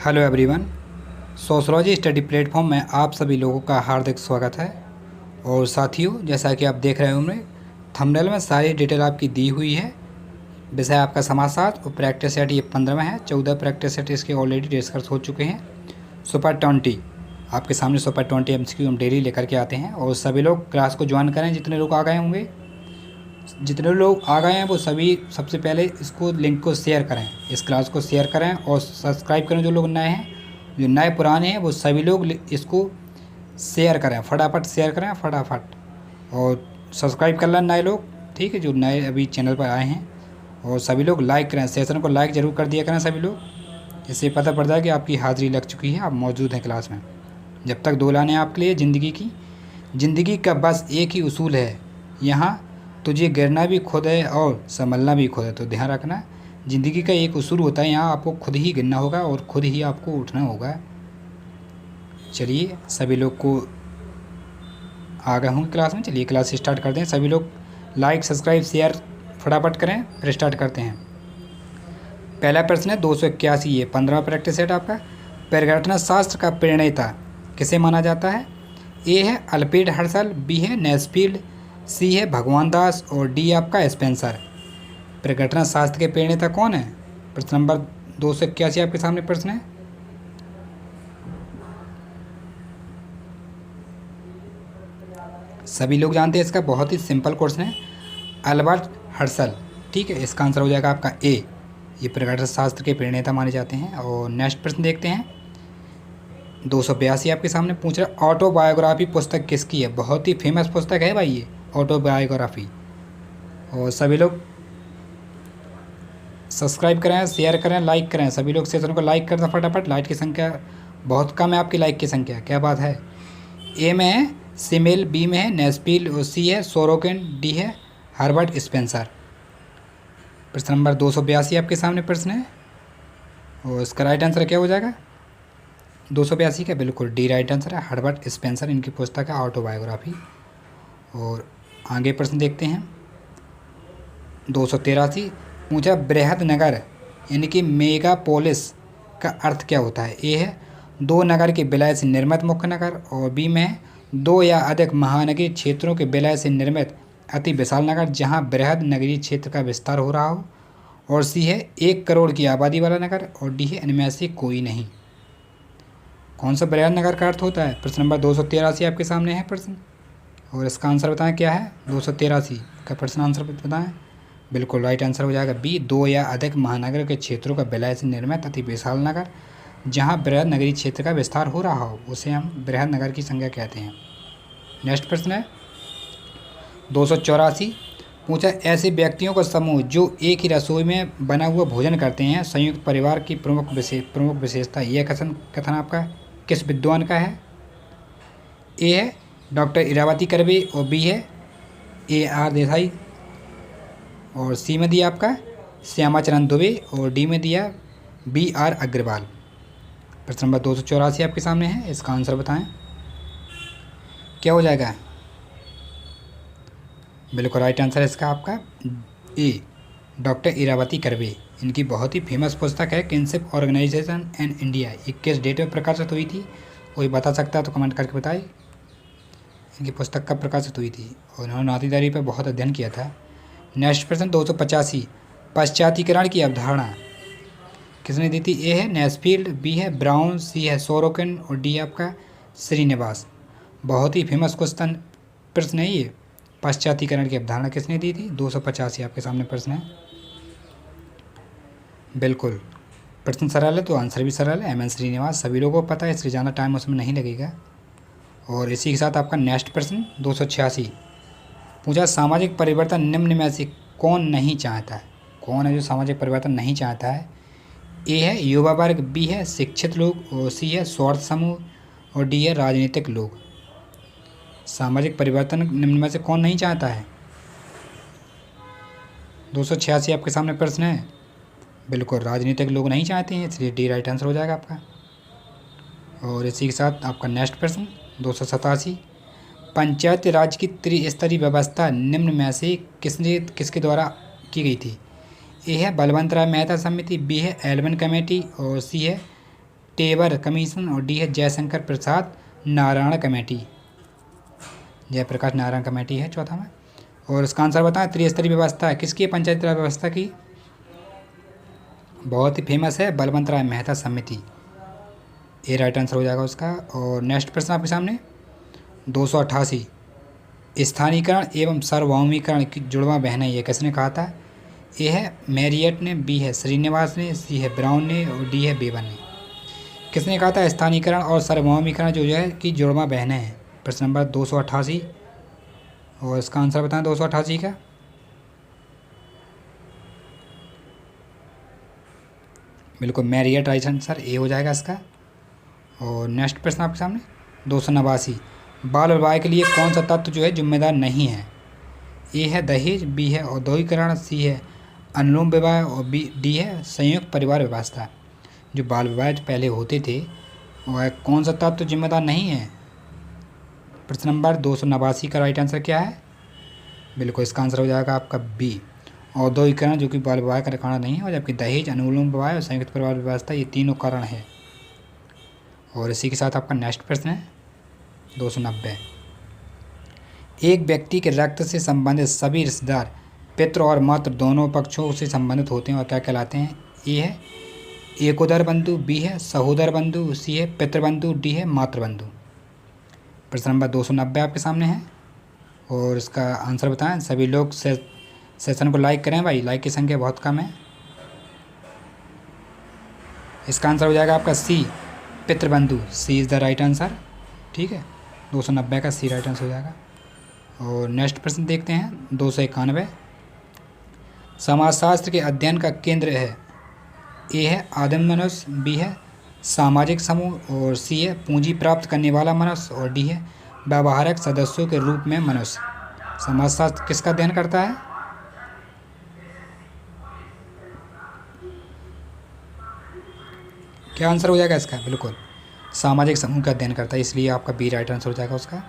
Hello everyone. Sociology study platform में आप सभी लोगों का हार्दिक स्वागत है। और साथियों, जैसा कि आप देख रहे होंगे थंबनेल में सारी डिटेल आपकी दी हुई है। विषय आपका समाजशास्त्र और प्रैक्टिस सेट ये 15वां है। 14 प्रैक्टिस सेट इसके ऑलरेडी डिस्कस हो चुके हैं। सुपर 20 आपके सामने सुपर 20 MCQ हम डेली लेकर के आते हैं और सभी लोग क्लास को ज्वाइन करें। जितने लोग आ गए होंगे, जितने लोग आ गए हैं वो सभी सबसे पहले इसको लिंक को शेयर करें, इस क्लास को शेयर करें और सब्सक्राइब करें। जो लोग नए हैं, जो नए पुराने हैं, वो सभी लोग इसको शेयर करें, फटाफट शेयर करें फटाफट। और सब्सक्राइब कर लें नए लोग, ठीक है, जो नए अभी चैनल पर आए हैं। और सभी लोग लाइक करें, सेशन को लाइक ज़रूर कर दिया करें सभी लोग। इससे पता पड़ जाए कि आपकी हाज़िरी लग चुकी है, आप मौजूद हैं क्लास में। जब तक दो लाने आपके लिए ज़िंदगी का बस एक ही उसूल है, यहाँ तुझे गिरना भी खुद है और संभलना भी खुद है। तो ध्यान रखना, ज़िंदगी का एक उसूल होता है, यहाँ आपको खुद ही गिरना होगा और खुद ही आपको उठना होगा। चलिए सभी लोग को आ गए होंगे क्लास में। चलिए क्लास स्टार्ट करते हैं। सभी लोग लाइक सब्सक्राइब शेयर फटाफट करें, फिर स्टार्ट करते हैं। पहला प्रश्न है 281, ये 15वां प्रैक्टिस सेट आपका। परिघटना शास्त्र का प्रणेता किसे माना जाता है? ए है अल्फ्रेड हर्शल, बी है नेस्फील्ड, सी है भगवान दास और डी आपका स्पेंसर। परिघटना शास्त्र के प्रणेता कौन है? प्रश्न नंबर 281 आपके सामने प्रश्न है। सभी लोग जानते हैं, इसका बहुत ही सिंपल क्वेश्चन है, अल्बर्ट हर्शल। ठीक है, इसका आंसर हो जाएगा आपका ए। ये परिघटना शास्त्र के प्रणेता माने जाते हैं। और नेक्स्ट प्रश्न देखते हैं 282 आपके सामने पूछ रहा, ऑटोबायोग्राफी पुस्तक किसकी है? बहुत ही फेमस पुस्तक है भाई ये ऑटोबायोग्राफी। और सभी लोग सब्सक्राइब करें, शेयर करें, लाइक करें। सभी लोग सेशन को लाइक करना फटाफट। लाइक की संख्या बहुत कम है, आपकी लाइक की संख्या, क्या बात है। ए में है सिमेल, बी में है नेस्फील्ड और सी है सोरोकिन, डी है हर्बर्ट स्पेंसर। प्रश्न नंबर 282 आपके सामने प्रश्न है और इसका राइट आंसर क्या हो जाएगा? 282 का बिल्कुल डी राइट आंसर है, हर्बर्ट स्पेंसर। इनकी पुस्तक है ऑटोबायोग्राफी। और आगे प्रश्न देखते हैं 283 पूछा, बृहद नगर यानी कि मेगापोलिस का अर्थ क्या होता है? ए है दो नगर के विलय से निर्मित मुख्य नगर, और बी में है दो या अधिक महानगरीय क्षेत्रों के विलय से निर्मित अति विशाल नगर जहां बृहद नगरीय क्षेत्र का विस्तार हो रहा हो, और सी है 1 करोड़ की आबादी वाला नगर, और डी है इनमें से कोई नहीं। कौन सा बृहद नगर का अर्थ होता है? प्रश्न नंबर 283 आपके सामने है प्रश्न, और इसका आंसर बताएं क्या है? 283 का प्रश्न आंसर बताएं। बिल्कुल राइट आंसर हो जाएगा बी, दो या अधिक महानगर के क्षेत्रों का विलय से निर्मित अति विशाल नगर जहां बृहद नगरीय क्षेत्र का विस्तार हो रहा हो, उसे हम बृहद नगर की संज्ञा कहते हैं। नेक्स्ट प्रश्न है 284 पूछा, ऐसे व्यक्तियों का समूह जो एक ही रसोई में बना हुआ भोजन करते हैं, संयुक्त परिवार की प्रमुख विशेषता। यह कथन आपका किस विद्वान का है? ए है डॉक्टर इरावती कर्वे, और बी है AR देसाई, और सी में दिया आपका श्यामाचरण दुबे, और डी में दिया BR अग्रवाल। प्रश्न नंबर 284 आपके सामने है, इसका आंसर बताएं क्या हो जाएगा? बिल्कुल राइट आंसर है इसका आपका ए, डॉक्टर इरावती कर्वे। इनकी बहुत ही फेमस पुस्तक है kinship organisation and India. 21 date में प्रकाशित हुई थी, कोई बता सकता है तो कमेंट करके बताए इनकी पुस्तक कब प्रकाशित हुई थी। और इन्होंने नातीदारी पर बहुत अध्ययन किया था। नेक्स्ट प्रश्न 285 पाश्चात्यकरण की अवधारणा किसने दी थी? ए है नेस्फील्ड, बी है ब्राउन, सी है सोरोकिन, और डी आपका श्रीनिवास। बहुत ही फेमस क्वेश्चन प्रश्न है ये, पाश्चात्यकरण की अवधारणा किसने दी थी? 285 आपके सामने प्रश्न है। बिल्कुल प्रश्न सरल है तो आंसर भी सरल है, MN श्रीनिवास। सभी लोगों को पता है, इसलिए ज़्यादा टाइम उसमें नहीं लगेगा। और इसी के साथ आपका नेक्स्ट प्रश्न 286 पूछा, सामाजिक परिवर्तन निम्न में से कौन नहीं चाहता है? कौन है जो सामाजिक परिवर्तन नहीं चाहता है? ए है युवा वर्ग, बी है शिक्षित लोग, और सी है स्वार्थ समूह, और डी है राजनीतिक लोग। सामाजिक परिवर्तन निम्न में से कौन नहीं चाहता है? 286 आपके सामने प्रश्न है। बिल्कुल राजनीतिक लोग नहीं चाहते हैं, इसलिए डी राइट आंसर हो जाएगा आपका। और इसी के साथ आपका नेक्स्ट प्रश्न 287 पंचायत राज की त्रिस्तरीय व्यवस्था निम्न में से किसके द्वारा की गई थी? ए है बलवंत राय मेहता समिति, बी है एल्बन कमेटी, और सी है टेबर कमीशन और डी है जयशंकर प्रसाद नारायण कमेटी, जयप्रकाश नारायण कमेटी है चौथा में। और इसका आंसर बताएं, त्रिस्तरीय व्यवस्था किसकी, पंचायती राज व्यवस्था की, बहुत ही फेमस है बलवंत राय मेहता समिति, ये राइट आंसर हो जाएगा उसका। और नेक्स्ट प्रश्न आपके सामने 288, स्थानीयकरण एवं सार्वभौमिकरण की जुड़वा बहन है, ये किसने कहा था? ए है मैरियट ने, बी है श्रीनिवास ने, सी है ब्राउन ने और डी है बेबन ने। किसने कहा था स्थानीयकरण और सार्वभौमिकरण जो है कि जुड़वा बहनें हैं? प्रश्न नंबर 288 और इसका आंसर बताएं 288 का। बिल्कुल मैरियट राइट आंसर ए हो जाएगा इसका। और नेक्स्ट प्रश्न आपके सामने 289, बाल विवाह के लिए कौन सा तत्व जो है जिम्मेदार नहीं है? ए है दहेज, बी है औद्योगिकरण, सी है अनुलोम विवाह और डी है संयुक्त परिवार व्यवस्था। जो बाल विवाह पहले होते थे वह कौन सा तत्व जिम्मेदार नहीं है? प्रश्न नंबर 289 का राइट आंसर क्या है? बिल्कुल इसका आंसर हो जाएगा आपका बी, औद्योगिकरण, जो कि बाल विवाह का कारण नहीं है, और जबकि दहेज, अनुलोम विवाह और संयुक्त परिवार व्यवस्था ये तीनों कारण है। और इसी के साथ आपका नेक्स्ट प्रश्न है 290, एक व्यक्ति के रक्त से संबंधित सभी रिश्तेदार पितृ और मातृ दोनों पक्षों से संबंधित होते हैं और क्या कहलाते हैं? ए है एकोदर बंधु, बी है सहोदर बंधु, सी है पितृबंधु, डी है मातृबंधु। प्रश्न नंबर 290 आपके सामने है और इसका आंसर बताएं। सभी लोग सेशन को लाइक करें भाई, लाइक की संख्या बहुत कम है। इसका आंसर हो जाएगा आपका सी, पितृबंधु, सी इज़ द राइट आंसर। ठीक है, 290 का सी राइट आंसर हो जाएगा। और नेक्स्ट प्रश्न देखते हैं 291, समाजशास्त्र के अध्ययन का केंद्र है? ए है आदिम मनुष्य, बी है सामाजिक समूह और सी है पूंजी प्राप्त करने वाला मनुष्य और डी है व्यावहारिक सदस्यों के रूप में मनुष्य। समाजशास्त्र किसका अध्ययन करता है? क्या आंसर हो जाएगा इसका? बिल्कुल सामाजिक समूह का अध्ययन करता है, इसलिए आपका बी राइट आंसर हो जाएगा उसका।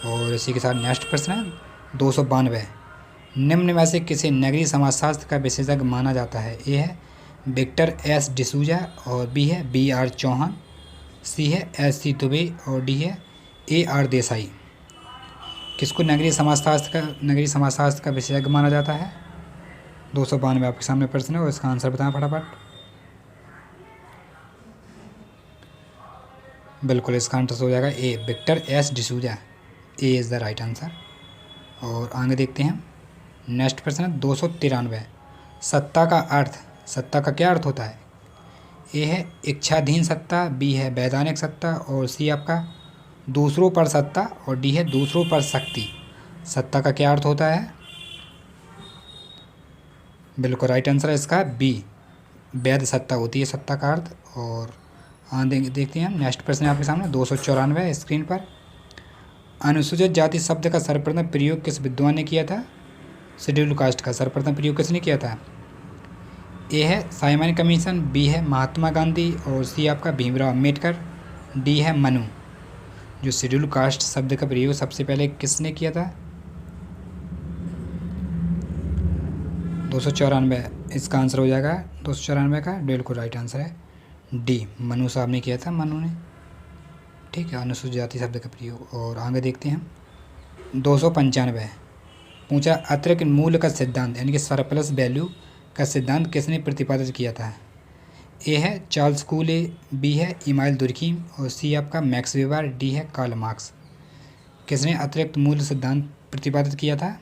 और इसी के साथ नेक्स्ट प्रश्न है 292, निम्न में से किसे नगरीय समाजशास्त्र का विशेषज्ञ माना जाता है? ए है विक्टर एस डिसूजा और बी है बी आर चौहान, सी है एस सी दुबे और डी है ए आर देसाई। किसको नगरीय समाजशास्त्र का विशेषज्ञ माना जाता है? 292 आपके सामने प्रश्न है और इसका आंसर बताएं फटाफट। बिल्कुल इसका आंसर हो जाएगा A, Victor S D'Souza, A is the right answer. और आगे देखते हैं नेक्स्ट प्रश्न है 293, सत्ता का अर्थ, सत्ता का क्या अर्थ होता है? ए है इच्छाधीन सत्ता, बी है वैधानिक सत्ता और सी आपका दूसरों पर सत्ता और डी है दूसरों पर शक्ति। सत्ता का क्या अर्थ होता है? बिल्कुल राइट आंसर है इसका बी, वैध सत्ता होती है सत्ता का अर्थ। और देखते हैं हम नेक्स्ट प्रश्न है आपके सामने 294 स्क्रीन पर, अनुसूचित जाति शब्द का सर्वप्रथम प्रयोग किस विद्वान ने किया था? शेड्यूल कास्ट का सर्वप्रथम प्रयोग किसने किया था? ए है साइमन कमीशन, बी है महात्मा गांधी और सी आपका भीमराव अम्बेडकर, डी है मनु। जो शेड्यूल कास्ट शब्द का प्रयोग सबसे पहले किसने किया था? 294 इसका आंसर हो जाएगा 294 का बिल्कुल राइट आंसर है डी, मनु साहब ने किया था, मनु ने। ठीक है, अनुसूचित जाति शब्द का प्रयोग। और आगे देखते हैं 295, पूछा अतिरिक्त मूल्य का सिद्धांत यानी कि सरप्लस वैल्यू का सिद्धांत किसने प्रतिपादित किया था? ए है चार्ल्स कूले, बी है इमाइल दुर्कीम और सी आपका मैक्स वेबर, डी है कार्ल मार्क्स। किसने अतिरिक्त मूल्य सिद्धांत प्रतिपादित किया था?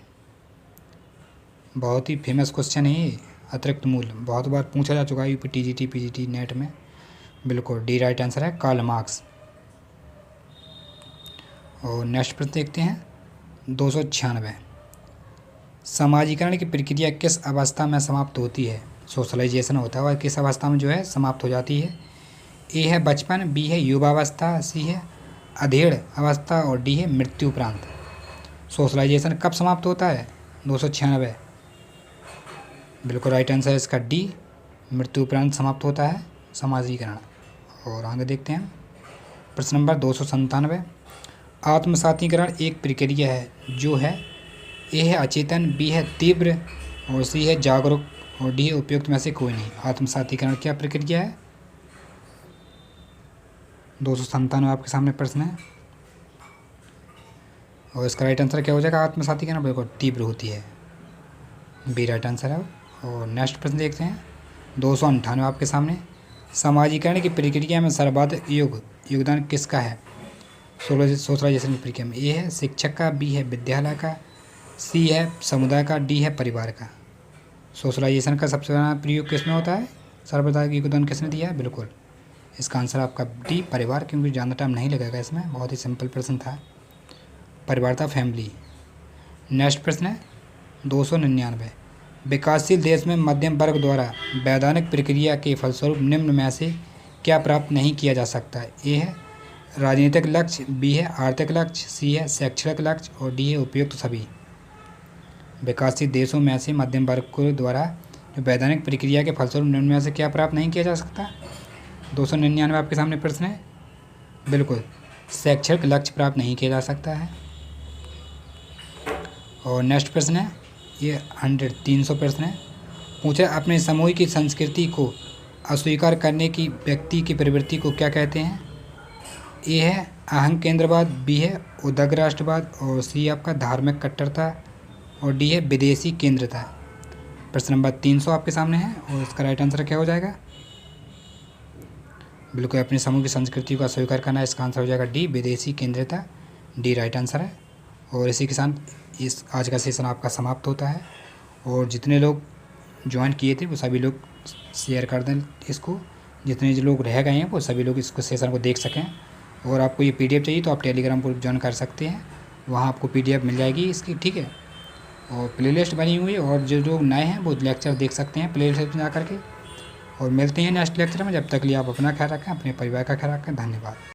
बहुत ही फेमस क्वेश्चन है ये, अतिरिक्त मूल्य बहुत बार पूछा जा चुका है यूपी टीजीटी पीजीटी नेट में। बिल्कुल डी राइट आंसर है कार्ल मार्क्स। और नेक्स्ट प्रश्न देखते हैं 296, समाजीकरण की प्रक्रिया किस अवस्था में समाप्त होती है? सोशलाइजेशन होता है और किस अवस्था में जो है समाप्त हो जाती है? ए है बचपन, बी है युवावस्था, सी है अधेड़ अवस्था और डी है मृत्यु उपरांत। सोशलाइजेशन कब समाप्त होता है? 296 बिल्कुल राइट आंसर है इसका डी, मृत्यु उपरांत समाप्त होता है समाजीकरण। और आगे देखते हैं प्रश्न नंबर 297, आत्मसातीकरण एक प्रक्रिया है जो है ए है अचेतन, बी है तीव्र और सी है जागरूक और डी है उपयुक्त में से कोई नहीं। आत्मसातीकरण क्या प्रक्रिया है? 297 आपके सामने प्रश्न है और इसका राइट आंसर क्या हो जाएगा? आत्मसाती का ना बिल्कुल तीव्र होती है, बी राइट आंसर है। और नेक्स्ट प्रश्न देखते हैं 298 आपके सामने, समाजीकरण की प्रक्रिया में सर्वाधिक योगदान किसका है सोशलाइजेशन की प्रक्रिया में? ए है शिक्षक का, बी है विद्यालय का, सी है समुदाय का, डी है परिवार का। सोशलाइजेशन का सबसे ज़्यादा प्रयोग किस में होता है? सर्वाधिक योगदान किसने दिया है? बिल्कुल इसका आंसर आपका डी परिवार, क्योंकि ज़्यादा टाइम नहीं लगेगा इसमें, बहुत ही सिंपल प्रश्न था, परिवार था, फैमिली। नेक्स्ट प्रश्न है 299, विकासशील देश में मध्यम वर्ग द्वारा वैधानिक प्रक्रिया के फलस्वरूप निम्न में से क्या प्राप्त नहीं किया जा सकता है? ए है राजनीतिक लक्ष्य, बी है आर्थिक लक्ष्य, सी है शैक्षणिक लक्ष्य और डी है उपयुक्त सभी। विकासशील देशों में से मध्यम वर्ग को द्वारा जो वैधानिक प्रक्रिया के फलस्वरूप निम्न में से क्या प्राप्त नहीं किया जा सकता? 299 आपके सामने प्रश्न है, बिल्कुल शैक्षणिक लक्ष्य प्राप्त नहीं किया जा सकता है। और नेक्स्ट प्रश्न है ये 300 प्रश्न है, पूछा अपने समूह की संस्कृति को अस्वीकार करने की व्यक्ति की प्रवृत्ति को क्या कहते हैं? ए है अहंग केंद्रवाद, बी है उदार राष्ट्रवाद और सी आपका धार्मिक कट्टरता और डी है विदेशी केंद्रता। प्रश्न नंबर 300 आपके सामने है और इसका राइट आंसर क्या हो जाएगा? बिल्कुल अपने समूह की संस्कृति को अस्वीकार करना, इसका आंसर हो जाएगा डी विदेशी केंद्रता, डी राइट आंसर है। और इसी के साथ इस आज का सेशन आपका समाप्त होता है और जितने लोग ज्वाइन किए थे वो सभी लोग शेयर कर दें इसको, जितने जो लोग रह गए हैं वो सभी लोग इसको सेशन को देख सकें। और आपको ये पीडीएफ चाहिए तो आप टेलीग्राम पर ज्वाइन कर सकते हैं, वहाँ आपको पीडीएफ मिल जाएगी इसकी, ठीक है। और प्लेलिस्ट बनी हुई है और जो लोग नए हैं वो लेक्चर देख सकते हैं प्लेलिस्ट में जा करके। और मिलते हैं नेक्स्ट लेक्चर में, जब तक लिए आप अपना ख्याल रखें, अपने परिवार का ख्याल रखें। धन्यवाद।